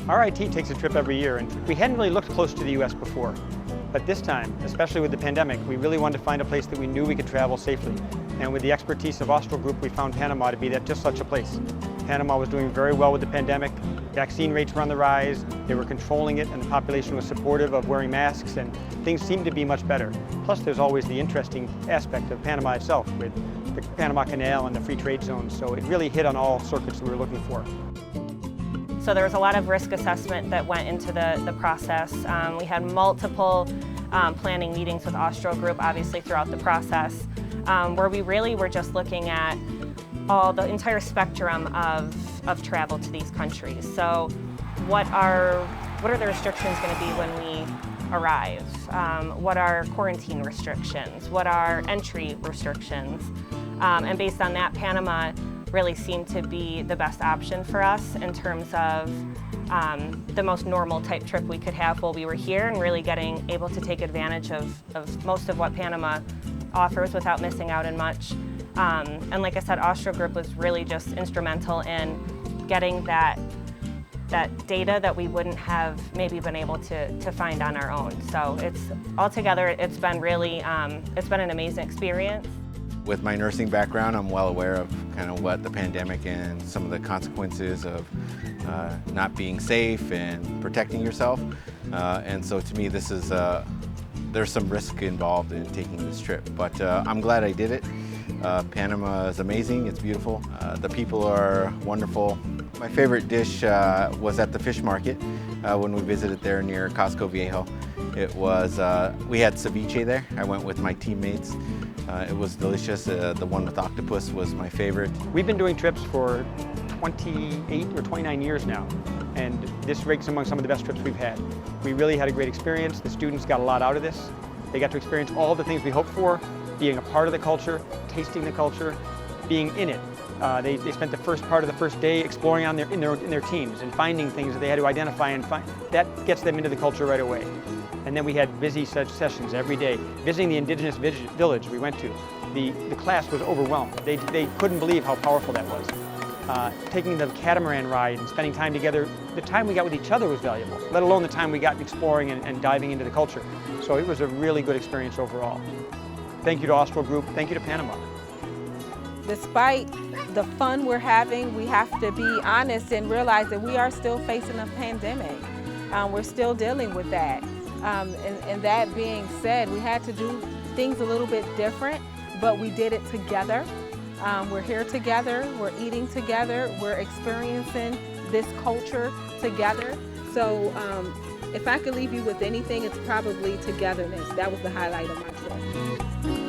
RIT takes a trip every year, and we hadn't really looked close to the U.S. before. But this time, especially with the pandemic, we really wanted to find a place that we knew we could travel safely. And with the expertise of Austral Group, we found Panama to be just such a place. Panama was doing very well with the pandemic. Vaccine rates were on the rise, they were controlling it, and the population was supportive of wearing masks, and things seemed to be much better. Plus, there's always the interesting aspect of Panama itself, with the Panama Canal and the free trade zones, so it really hit on all circuits that we were looking for. So there was a lot of risk assessment that went into the process. We had multiple planning meetings with Austral Group, obviously, throughout the process, where we really were just looking at the entire spectrum of travel to these countries. So what are the restrictions going to be when we arrive? What are quarantine restrictions? What are entry restrictions? And based on that, Panama really seemed to be the best option for us in terms of the most normal type trip we could have while we were here, and really able to take advantage of most of what Panama offers without missing out on much. And like I said, Austral Group was really just instrumental in getting that data that we wouldn't have maybe been able to find on our own. So altogether, it's been an amazing experience. With my nursing background, I'm well aware of kind of what the pandemic and some of the consequences of not being safe and protecting yourself. And so to me, there's some risk involved in taking this trip, but I'm glad I did it. Panama is amazing, it's beautiful. The people are wonderful. My favorite dish was at the fish market when we visited there near Costco Viejo. We had ceviche there. I went with my teammates. It was delicious. The one with octopus was my favorite. We've been doing trips for 28 or 29 years now, and this ranks among some of the best trips we've had. We really had a great experience. The students got a lot out of this. They got to experience all the things we hoped for, being a part of the culture, tasting the culture, being in it. They spent the first part of the first day exploring in their teams and finding things that they had to identify and find. That gets them into the culture right away. And then we had busy such sessions every day. Visiting the indigenous village we went to, the class was overwhelmed. They couldn't believe how powerful that was. Taking the catamaran ride and spending time together, the time we got with each other was valuable, let alone the time we got exploring and diving into the culture. So it was a really good experience overall. Thank you to Austral Group, thank you to Panama. Despite the fun we're having, we have to be honest and realize that we are still facing a pandemic. We're still dealing with that. And that being said, we had to do things a little bit different, but we did it together. We're here together, we're eating together, we're experiencing this culture together. So if I could leave you with anything, it's probably togetherness. That was the highlight of my trip.